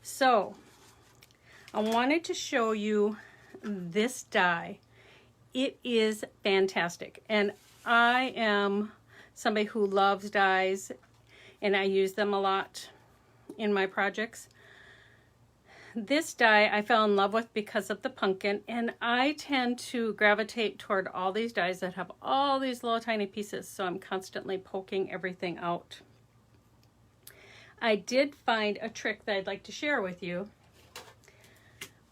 So I wanted to show you this die. It is fantastic, and I am somebody who loves dies, and I use them a lot in my projects. This die I fell in love with because of the pumpkin, and I tend to gravitate toward all these dies that have all these little tiny pieces, so I'm constantly poking everything out. I did find a trick that I'd like to share with you.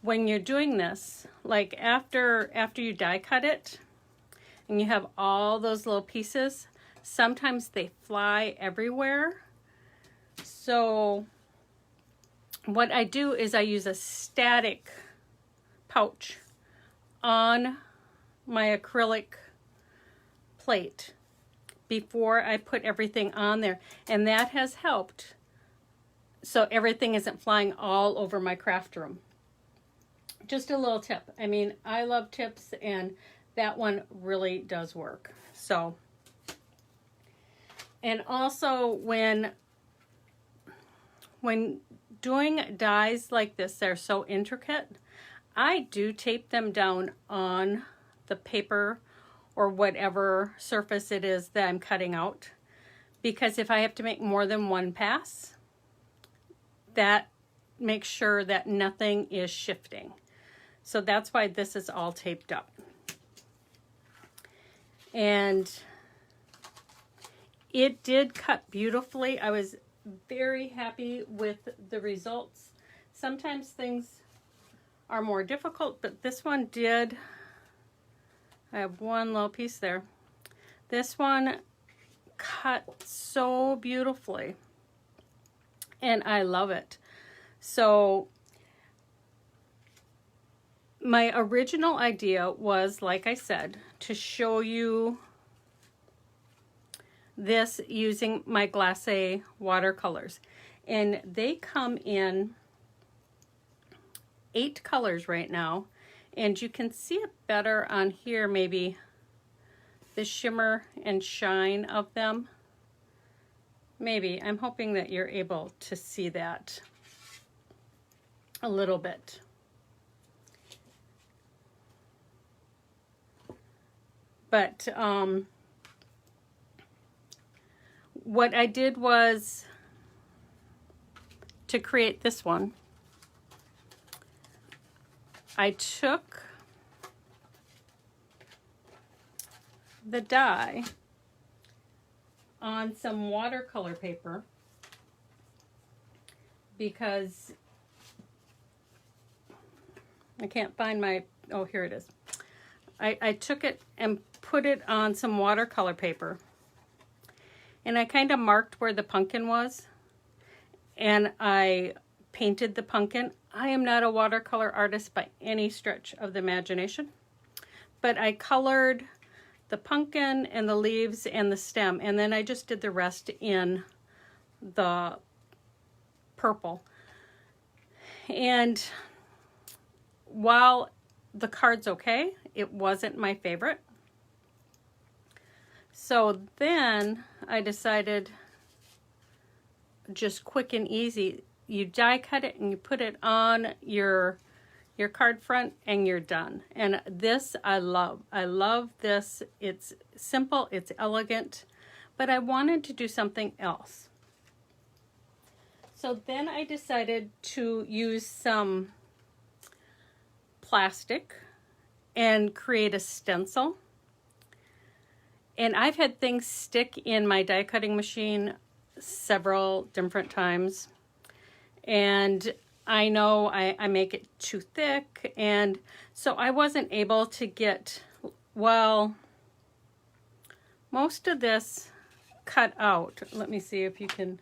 When you're doing this, like after you die cut it and you have all those little pieces, sometimes they fly everywhere. So what I do is I use a static pouch on my acrylic plate before I put everything on there, and that has helped so everything isn't flying all over my craft room. Just a little tip. I mean, I love tips, and that one really does work. So, and also when doing dies like this, they're so intricate, I do tape them down on the paper or whatever surface it is that I'm cutting out, because if I have to make more than one pass, that makes sure that nothing is shifting. So that's why this is all taped up. And it did cut beautifully. I was very happy with the results. Sometimes things are more difficult, but this one did. I have one little piece there. This one cut so beautifully, and I love it. So my original idea was, like I said, to show you this using my glacé watercolors. And they come in 8 colors right now. And you can see it better on here, maybe the shimmer and shine of them. Maybe. I'm hoping that you're able to see that a little bit. But what I did was, to create this one, I took the die on some watercolor paper, because I can't find my, oh, here it is. I took it and put it on some watercolor paper, and I kind of marked where the pumpkin was, and I painted the pumpkin. I am not a watercolor artist by any stretch of the imagination, but I colored the pumpkin and the leaves and the stem, and then I just did the rest in the purple. And while the card's okay, it wasn't my favorite. So then I decided, just quick and easy, you die cut it and you put it on your card front and you're done. And this I love. I love this. It's simple, it's elegant, but I wanted to do something else. So then I decided to use some plastic and create a stencil. And I've had things stick in my die cutting machine several different times, and I know I make it too thick, and so I wasn't able to get, well, most of this cut out. Let me see if you can,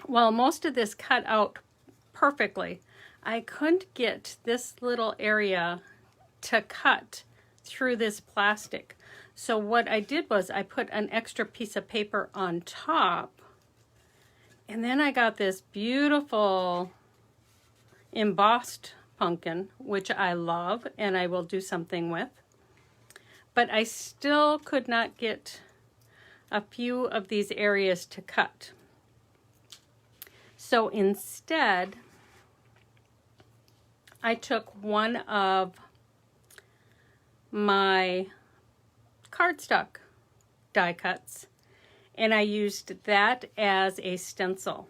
well, most of this cut out perfectly. I couldn't get this little area to cut through this plastic. So what I did was I put an extra piece of paper on top, and then I got this beautiful embossed pumpkin, which I love and I will do something with. But I still could not get a few of these areas to cut. So instead, I took one of my cardstock die cuts and I used that as a stencil.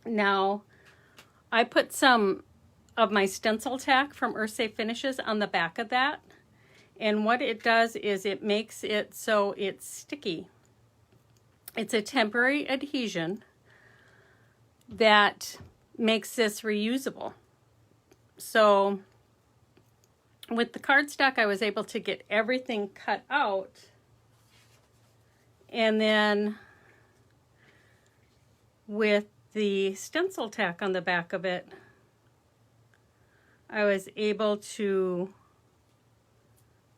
Now, I put some of my Stencil Tack from Earthsafe Finishes on the back of that. And what it does is it makes it so it's sticky. It's a temporary adhesion that makes this reusable. So with the cardstock, I was able to get everything cut out, and then with the Stencil Tack on the back of it, I was able to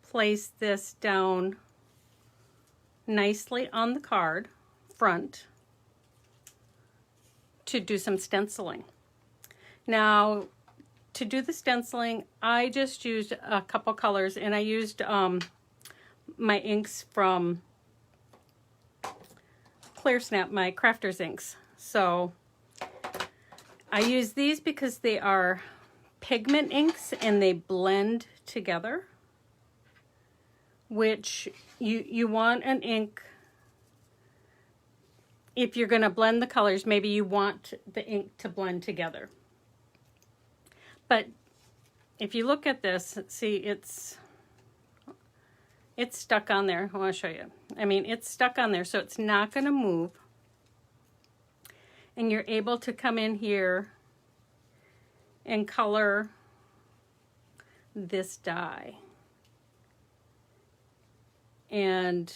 place this down nicely on the card front to do some stenciling. Now, to do the stenciling, I just used a couple colors, and I used my inks from Clear Snap, my Crafter's inks. So I use these because they are pigment inks and they blend together, which you want an ink, if you're going to blend the colors, maybe you want the ink to blend together. But if you look at this, see, it's stuck on there. I want to show you. I mean, it's stuck on there, so it's not going to move. And you're able to come in here and color this die. And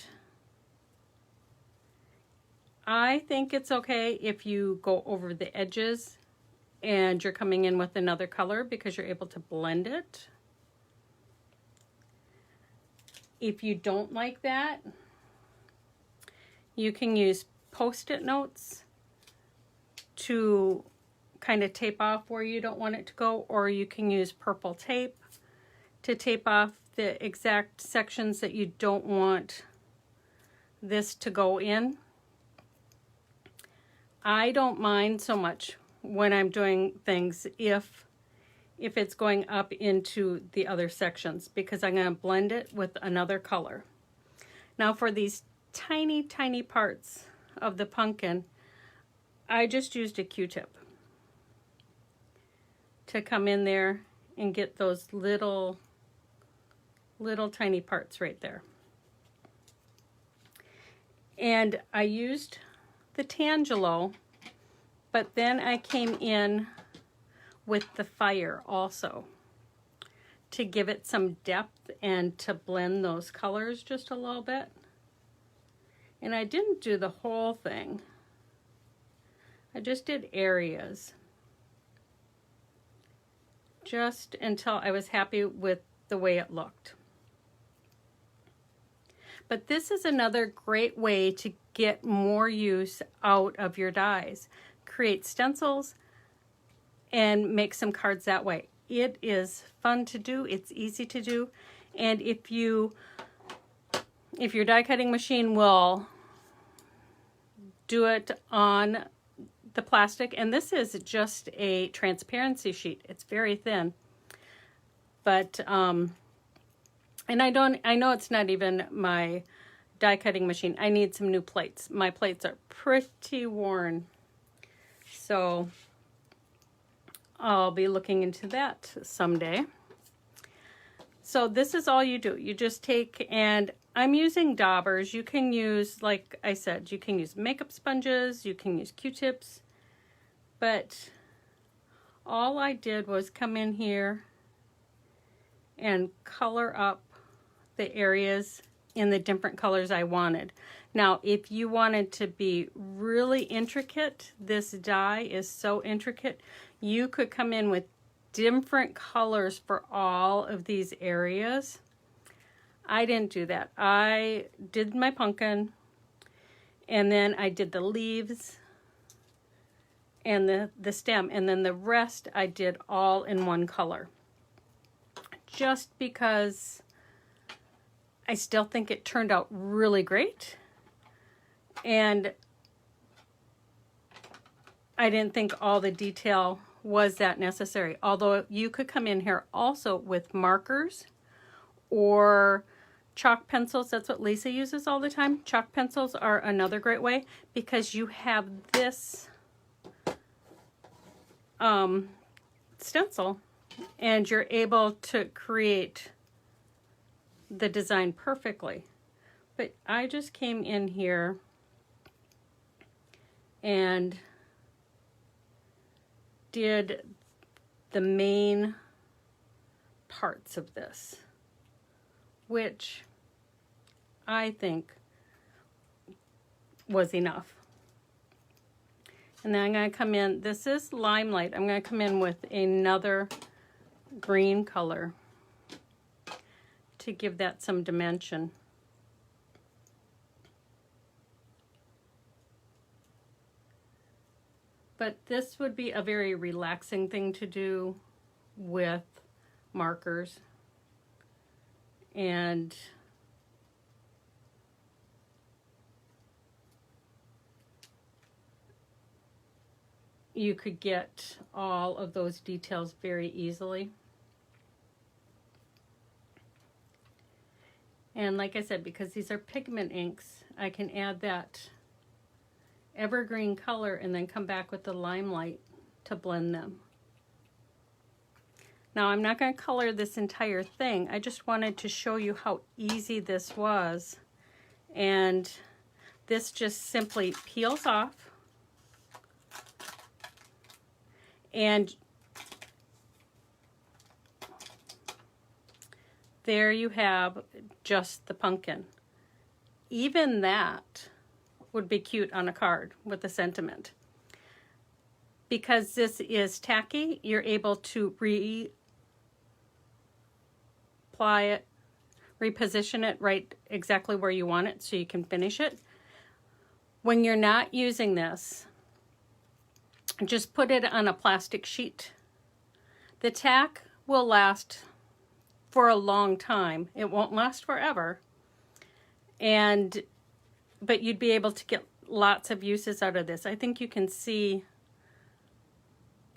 I think it's okay if you go over the edges and you're coming in with another color because you're able to blend it. If you don't like that, you can use Post-it notes to kind of tape off where you don't want it to go, or you can use purple tape to tape off the exact sections that you don't want this to go in. I don't mind so much when I'm doing things if it's going up into the other sections, because I'm going to blend it with another color. Now for these tiny, tiny parts of the pumpkin, I just used a Q-tip to come in there and get those little tiny parts right there. And I used the Tangelo, but then I came in with the fire also to give it some depth and to blend those colors just a little bit. And I didn't do the whole thing. I just did areas, just until I was happy with the way it looked. But this is another great way to get more use out of your dies. Create stencils and make some cards that way. It is fun to do, it's easy to do, and if your die cutting machine will do it on the plastic, and this is just a transparency sheet, it's very thin, but and I know it's not even my die cutting machine. I need some new plates. My plates are pretty worn, so I'll be looking into that someday. So this is all you do. You just take, and I'm using daubers. You can use, like I said, you can use makeup sponges, you can use Q-tips, but all I did was come in here and color up the areas in the different colors I wanted. Now, if you wanted to be really intricate, this die is so intricate, you could come in with different colors for all of these areas. I didn't do that. I did my pumpkin, and then I did the leaves and the stem, and then the rest I did all in one color. Just because I still think it turned out really great. And I didn't think all the detail was that necessary. Although you could come in here also with markers or chalk pencils. That's what Lisa uses all the time. Chalk pencils are another great way because you have this stencil and you're able to create the design perfectly. But I just came in here and did the main parts of this, which I think was enough. And then I'm going to come in, this is Limelight, I'm going to come in with another green color to give that some dimension. But this would be a very relaxing thing to do with markers. And you could get all of those details very easily. And like I said, because these are pigment inks, I can add that evergreen color and then come back with the Limelight to blend them. Now I'm not going to color this entire thing. I just wanted to show you how easy this was. And this just simply peels off. And there you have just the pumpkin. Even that would be cute on a card with a sentiment. Because this is tacky, you're able to reapply it, reposition it right exactly where you want it so you can finish it. When you're not using this, just put it on a plastic sheet. The tack will last for a long time. It won't last forever. But you'd be able to get lots of uses out of this. I think you can see,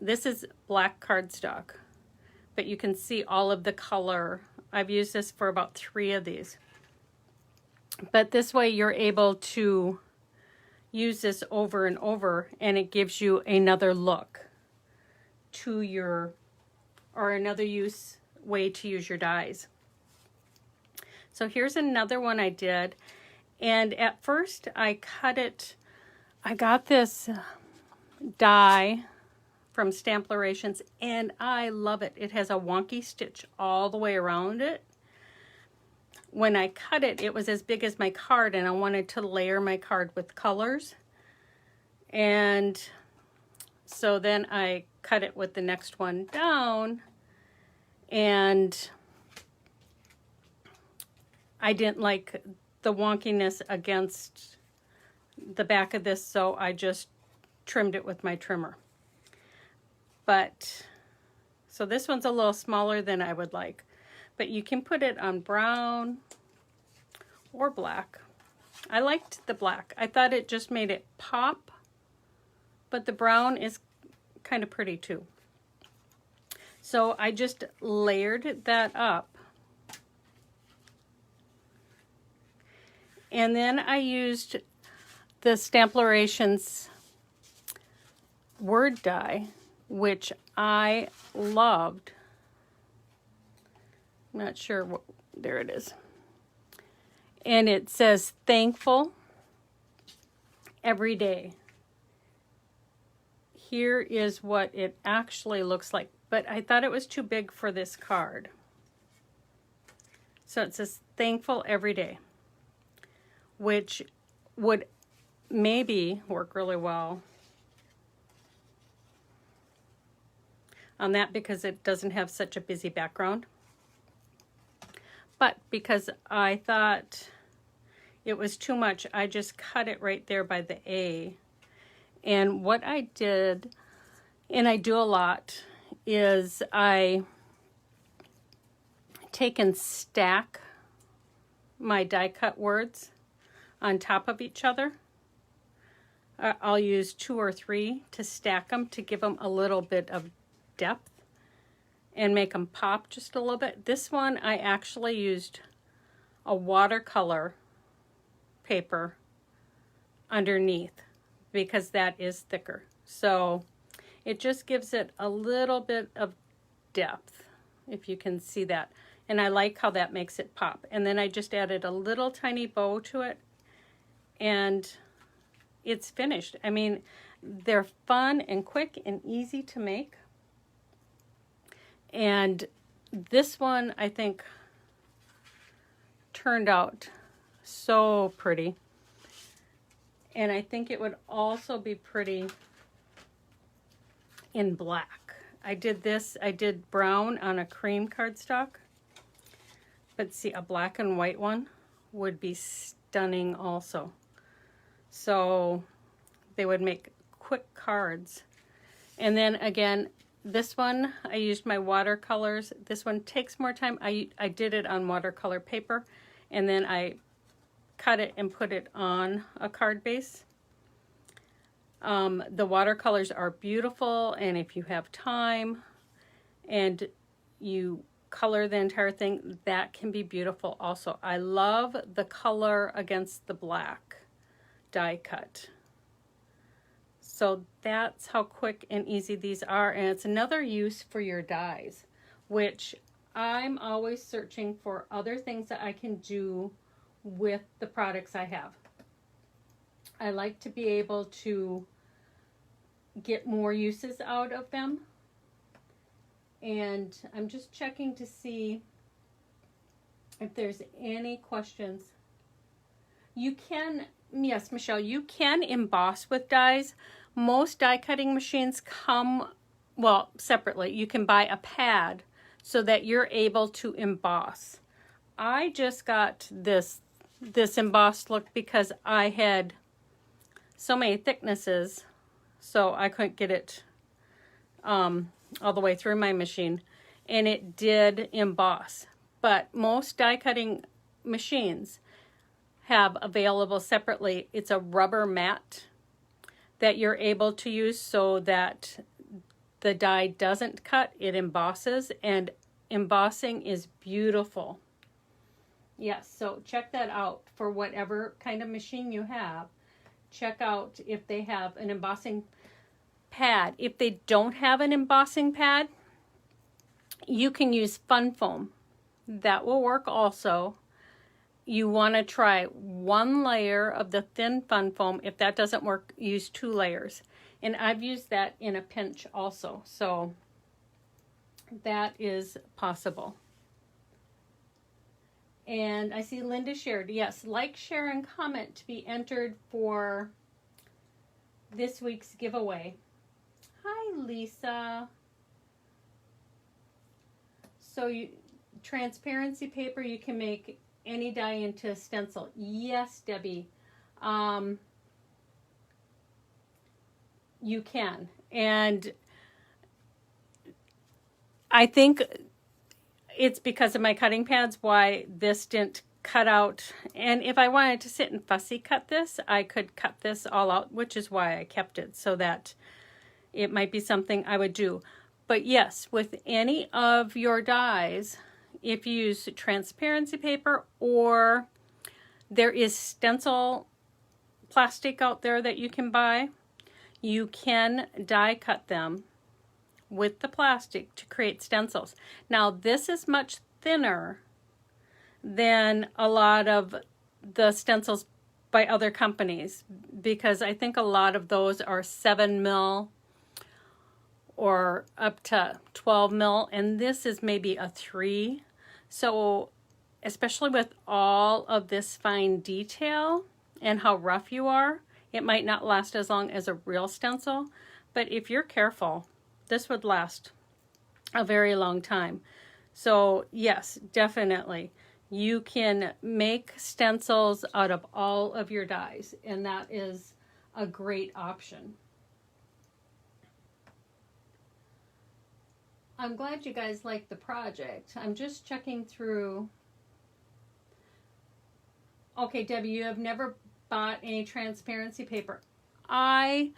this is black cardstock, but you can see all of the color. I've used this for about 3 of these. But this way you're able to use this over and over, and it gives you another look to your, or another way to use your dies. So here's another one I did. And at first I cut it, I got this die from Stamplorations and I love it. It has a wonky stitch all the way around it. When I cut it, it was as big as my card and I wanted to layer my card with colors. And so then I cut it with the next one down, and I didn't like the wonkiness against the back of this, so I just trimmed it with my trimmer. But so this one's a little smaller than I would like, but you can put it on brown or black. I liked the black. I thought it just made it pop, but the brown is kind of pretty too. So I just layered that up. And then I used the Stamplorations word die, which I loved. I'm not sure what, there it is. And it says, thankful every day. Here is what it actually looks like, but I thought it was too big for this card. So it says, thankful every day, which would maybe work really well on that because it doesn't have such a busy background. But because I thought it was too much, I just cut it right there by the A. And what I did, and I do a lot, is I take and stack my die cut words on top of each other. I'll use 2 or 3 to stack them to give them a little bit of depth and make them pop just a little bit. This one I actually used a watercolor paper underneath because that is thicker. So it just gives it a little bit of depth, if you can see that. And I like how that makes it pop. And then I just added a little tiny bow to it, and it's finished. I mean, they're fun and quick and easy to make. And this one, I think, turned out so pretty. And I think it would also be pretty in black. I did brown on a cream cardstock. But see, a black and white one would be stunning also. So they would make quick cards. And then again, this one, I used my watercolors. This one takes more time. I did it on watercolor paper, and then I cut it and put it on a card base. The watercolors are beautiful, and if you have time and you color the entire thing, that can be beautiful also. I love the color against the black die cut. So that's how quick and easy these are, and it's another use for your dies, which I'm always searching for other things that I can do with the products I have. I like to be able to get more uses out of them. And I'm just checking to see if there's any questions. You can, yes, Michelle, you can emboss with dies. Most die cutting machines come, well, separately. You can buy a pad so that you're able to emboss. I just got this embossed look because I had so many thicknesses, so I couldn't get it all the way through my machine, and it did emboss. But most die cutting machines have available separately. It's a rubber mat that you're able to use so that the die doesn't cut, it embosses, and embossing is beautiful. Yes, so check that out for whatever kind of machine you have. Check out if they have an embossing pad. If they don't have an embossing pad, you can use fun foam. That will work also. You want to try 1 layer of the thin fun foam. If that doesn't work, use 2 layers. And I've used that in a pinch also. So that is possible. And I see Linda shared, yes, like, share, and comment to be entered for this week's giveaway. Hi, Lisa. So transparency paper, you can make any die into a stencil. Yes, Debbie. You can. And I think it's because of my cutting pads why this didn't cut out. And if I wanted to sit and fussy cut this, I could cut this all out, which is why I kept it, so that it might be something I would do. But yes, with any of your dies, if you use transparency paper, or there is stencil plastic out there that you can buy, you can die cut them with the plastic to create stencils. Now this is much thinner than a lot of the stencils by other companies, because I think a lot of those are 7 mil or up to 12 mil, and this is maybe a 3. So especially with all of this fine detail and how rough you are, it might not last as long as a real stencil, but if you're careful, this would last a very long time. So yes, definitely. You can make stencils out of all of your dies, and that is a great option. I'm glad you guys like the project. I'm just checking through. Okay, Debbie, you have never bought any transparency paper. I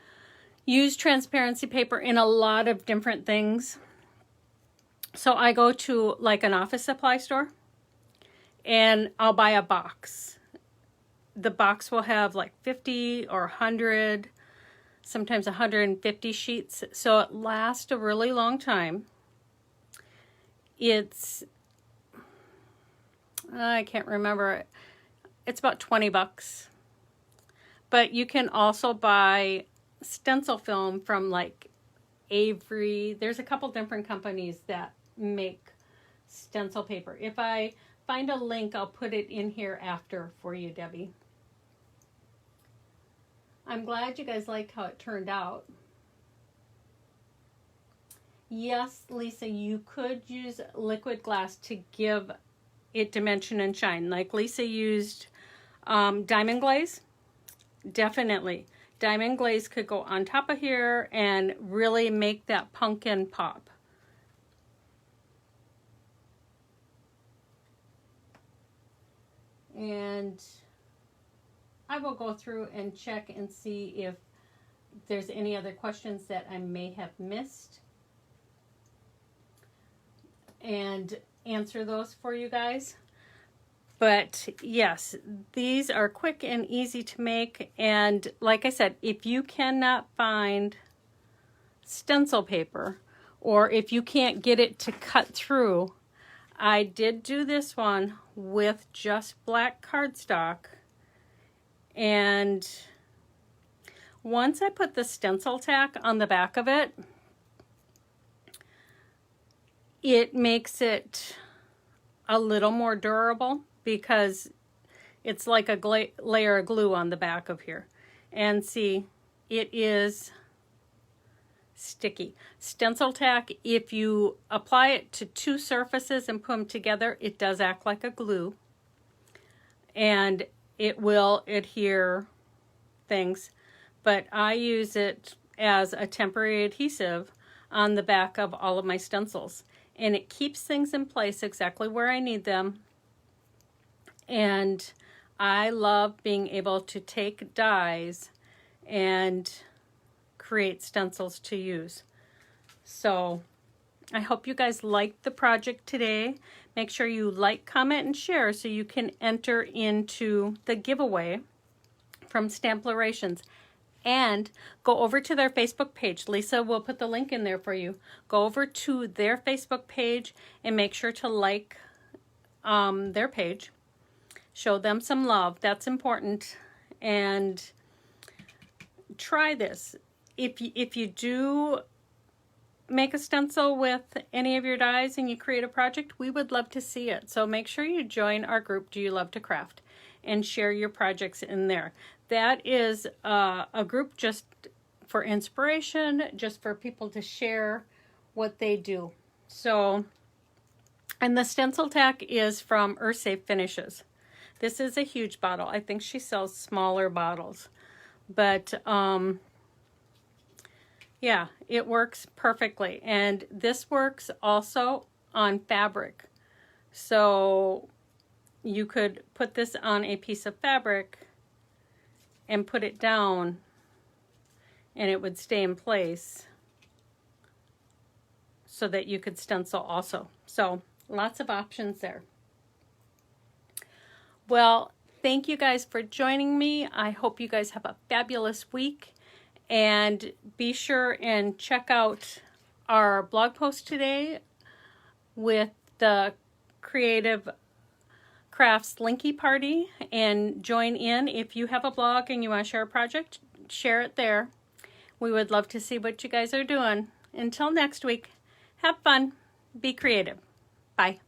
use transparency paper in a lot of different things. So I go to like an office supply store and I'll buy a box. The box will have like 50 or 100, sometimes 150 sheets. So it lasts a really long time. I can't remember. It's about 20 bucks. But you can also buy stencil film from like Avery. There's a couple different companies that make stencil paper. If I find a link, I'll put it in here after for you, Debbie. I'm glad you guys liked how it turned out. Yes, Lisa, you could use liquid glass to give it dimension and shine. Like Lisa used diamond glaze. Definitely. Diamond glaze could go on top of here and really make that pumpkin pop. And I will go through and check and see if there's any other questions that I may have missed and answer those for you guys. But yes, these are quick and easy to make. And like I said, if you cannot find stencil paper, or if you can't get it to cut through, I did do this one with just black cardstock. And once I put the stencil tack on the back of it, it makes it a little more durable because it's like a layer of glue on the back of here. And see, it is sticky. Stencil tack, if you apply it to two surfaces and put them together, it does act like a glue. And it will adhere things. But I use it as a temporary adhesive on the back of all of my stencils. And it keeps things in place exactly where I need them. And I love being able to take dies and create stencils to use. So I hope you guys liked the project today. Make sure you like, comment, and share so you can enter into the giveaway from Stamplorations. And go over to their Facebook page. Lisa will put the link in there for you. Go over to their Facebook page and make sure to like their page. Show them some love. That's important. And try this. If you do make a stencil with any of your dies and you create a project, we would love to see it. So make sure you join our group, Do You Love to Craft, and share your projects in there. That is a group just for inspiration, just for people to share what they do. So, and the stencil tack is from Earth Safe Finishes. This is a huge bottle. I think she sells smaller bottles. But yeah, it works perfectly. And this works also on fabric. So you could put this on a piece of fabric and put it down and it would stay in place so that you could stencil also. So lots of options there. Well, thank you guys for joining me. I hope you guys have a fabulous week. And be sure and check out our blog post today with the Creative Crafts Linky Party, and join in. If you have a blog and you want to share a project, share it there. We would love to see what you guys are doing. Until next week, have fun, be creative. Bye.